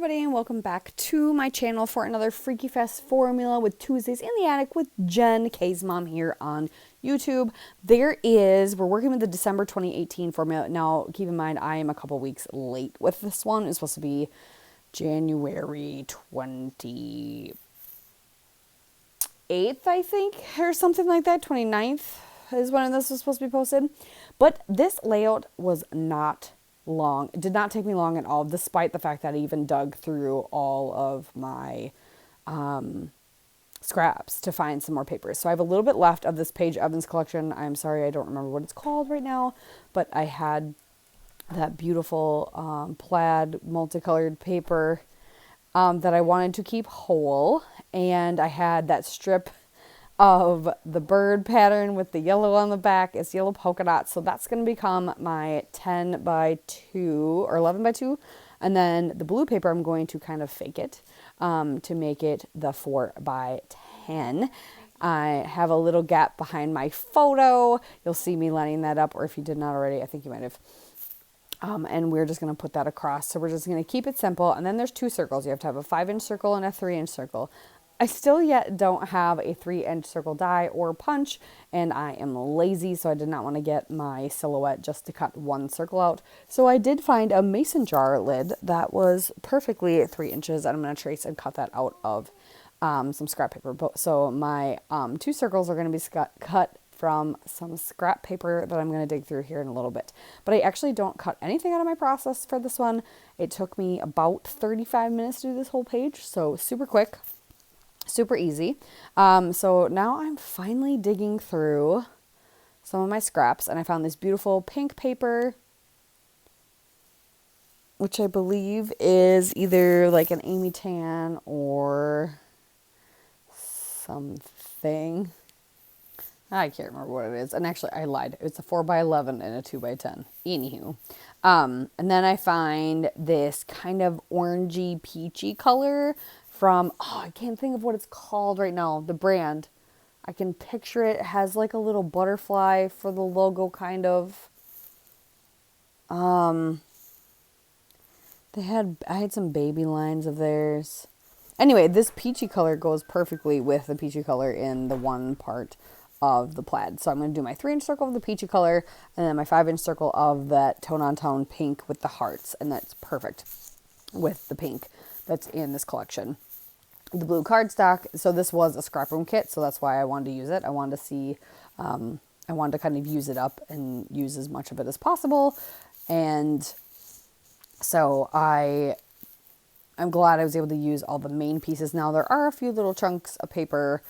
everybody, and welcome back to my channel for another Freaky Fest formula with Tuesdays in the Attic with Jen, Kay's mom, here on YouTube. We're working with the December 2018 formula. Now, keep in mind, I am a couple weeks late with this one. It's supposed to be January 28th, I think, or something like that. 29th is when this was supposed to be posted. But this layout was not long. It did not take me long at all, despite the fact that I even dug through all of my scraps to find some more papers. So I have a little bit left of this Paige Evans collection. I'm sorry, I don't remember what it's called right now, but I had that beautiful plaid multicolored paper that I wanted to keep whole, and I had that strip of the bird pattern with the yellow on the back. It's yellow polka dots, so that's going to become my 10 by 2 or 11 by 2, and then the blue paper I'm going to kind of fake it to make it the 4 by 10. I have a little gap behind my photo. You'll see me lining that up, or if you did not already, I think you might have. And we're just going to put that across. So we're just going to keep it simple. And then there's two circles. You have to have a 5-inch circle and a 3-inch circle. I still yet don't have a 3-inch circle die or punch, and I am lazy, so I did not want to get my silhouette just to cut one circle out. So I did find a mason jar lid that was perfectly 3 inches, and I'm going to trace and cut that out of some scrap paper. So my 2 circles are going to be cut from some scrap paper that I'm going to dig through here in a little bit. But I actually don't cut anything out of my process for this one. It took me about 35 minutes to do this whole page, so super quick. Super easy. So now I'm finally digging through some of my scraps, and I found this beautiful pink paper, which I believe is either like an Amy Tan or something. I can't remember what it is. And actually, I lied. It's a 4x11 and a 2x10. Anywho. And then I find this kind of orangey peachy color from, I can't think of what it's called right now, the brand. I can picture it. It has like a little butterfly for the logo, kind of. I had some baby lines of theirs. Anyway, this peachy color goes perfectly with the peachy color in the one part of the plaid. So I'm going to do my 3-inch circle of the peachy color, and then my 5-inch circle of that tone-on-tone pink with the hearts, and that's perfect with the pink that's in this collection. The blue cardstock, so this was a scrap room kit, so that's why I wanted to use it. I wanted to see, I wanted to kind of use it up and use as much of it as possible, and so I'm glad I was able to use all the main pieces. Now there are a few little chunks of paper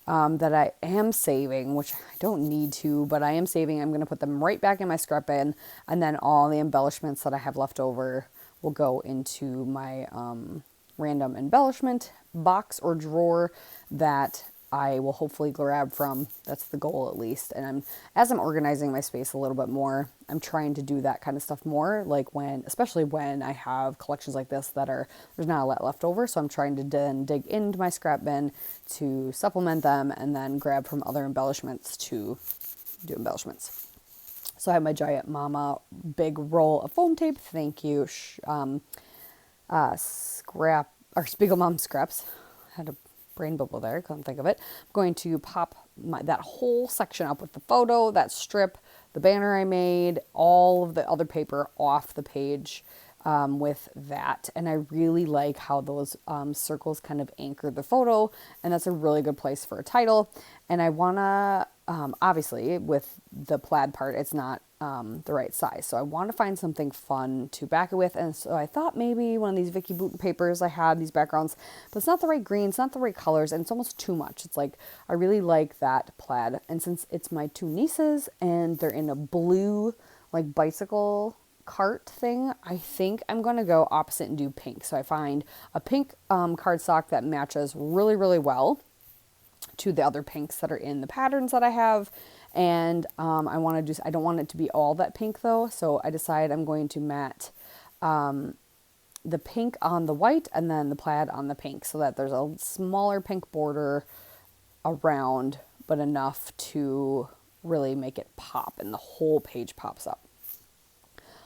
that I am saving, which I don't need to, but I am saving. I'm going to put them right back in my scrap bin, and then all the embellishments that I have left over will go into my random embellishment box or drawer that I will hopefully grab from. That's the goal, at least. And as I'm organizing my space a little bit more, I'm trying to do that kind of stuff more, like especially when I have collections like this there's not a lot left over. So I'm trying to then dig into my scrap bin to supplement them, and then grab from other embellishments to do embellishments. So I have my Giant Mama big roll of foam tape. Thank you. Scrap or Spiegel Mom scraps. Had a brain bubble there, couldn't think of it. I'm going to pop that whole section up with the photo, that strip, the banner I made, all of the other paper off the page with that. And I really like how those circles kind of anchor the photo, and that's a really good place for a title. And I want to, obviously, with the plaid part, it's not the right size. So I want to find something fun to back it with. And so I thought maybe one of these Vicky Bouton papers I had, these backgrounds, but it's not the right green, it's not the right colors, and it's almost too much. It's like, I really like that plaid. And since it's my 2 nieces and they're in a blue, like, bicycle cart thing, I think I'm going to go opposite and do pink. So I find a pink cardstock that matches really, really well to the other pinks that are in the patterns that I have. And I don't want it to be all that pink though. So I decide I'm going to matte the pink on the white and then the plaid on the pink, so that there's a smaller pink border around, but enough to really make it pop and the whole page pops up.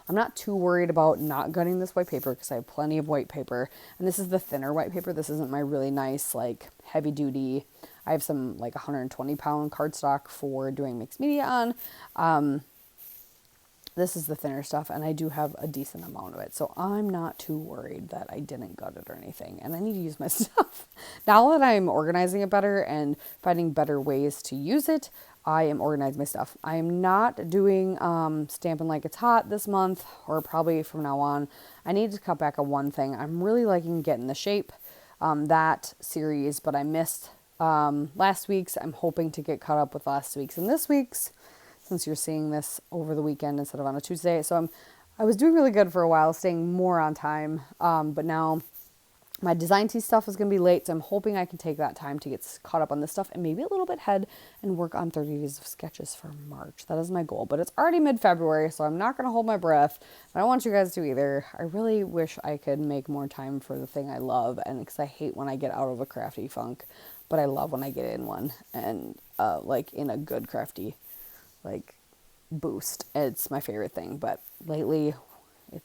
I'm not too worried about not gutting this white paper because I have plenty of white paper. And this is the thinner white paper. This isn't my really nice, like, heavy duty. I have some, like, 120-pound cardstock for doing mixed media on. This is the thinner stuff, and I do have a decent amount of it. So I'm not too worried that I didn't gut it or anything. And I need to use my stuff. Now that I'm organizing it better and finding better ways to use it, I am organizing my stuff. I am not doing Stampin' Like It's Hot this month, or probably from now on. I need to cut back on one thing. I'm really liking Get in the Shape, that series, but I missed last week's. I'm hoping to get caught up with last week's and this week's, since you're seeing this over the weekend instead of on a Tuesday. So I was doing really good for a while, staying more on time. But now my design tee stuff is going to be late. So I'm hoping I can take that time to get caught up on this stuff and maybe a little bit ahead and work on 30 days of sketches for March. That is my goal, but it's already mid-February, so I'm not going to hold my breath. I don't want you guys to either. I really wish I could make more time for the thing I love, and because I hate when I get out of a crafty funk, but I love when I get in one, and like in a good crafty like boost. It's my favorite thing, but lately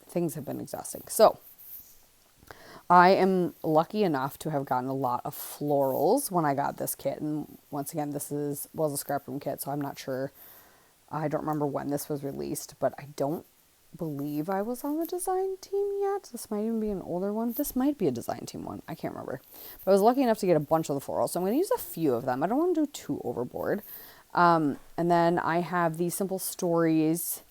things have been exhausting. So I am lucky enough to have gotten a lot of florals when I got this kit. And once again, this was a scrap room kit, so I'm not sure. I don't remember when this was released, but I don't believe I was on the design team yet. This might even be an older one. This might be a design team one. I can't remember. But I was lucky enough to get a bunch of the florals, so I'm going to use a few of them. I don't want to do too overboard. And then I have these Simple Stories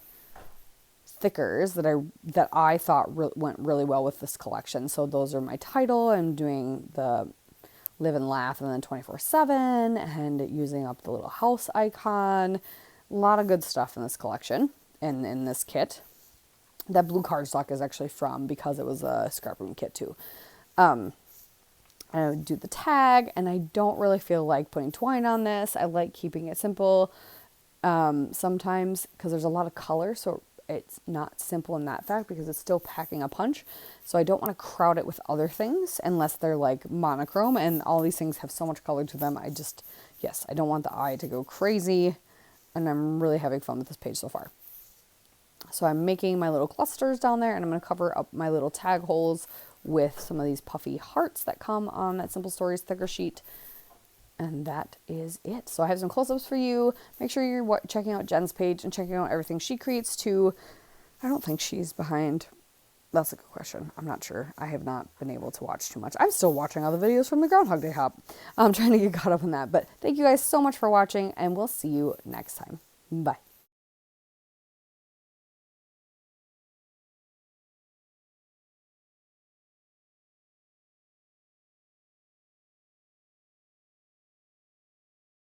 stickers that I thought went really well with this collection. So those are my title. I'm doing the Live and Laugh and then 24/7 and using up the little house icon. A lot of good stuff in this collection and in this kit. That blue cardstock is actually from, because it was a scrap room kit too. I would do the tag, and I don't really feel like putting twine on this. I like keeping it simple sometimes because there's a lot of color, so it's not simple in that fact because it's still packing a punch. So I don't want to crowd it with other things unless they're like monochrome, and all these things have so much color to them. I don't want the eye to go crazy, and I'm really having fun with this page so far. So I'm making my little clusters down there, and I'm going to cover up my little tag holes with some of these puffy hearts that come on that Simple Stories sticker sheet. And that is it. So I have some close-ups for you. Make sure you're checking out Jen's page and checking out everything she creates too. I don't think she's behind. That's a good question. I'm not sure. I have not been able to watch too much. I'm still watching all the videos from the Groundhog Day hop. I'm trying to get caught up on that. But thank you guys so much for watching, and we'll see you next time. Bye.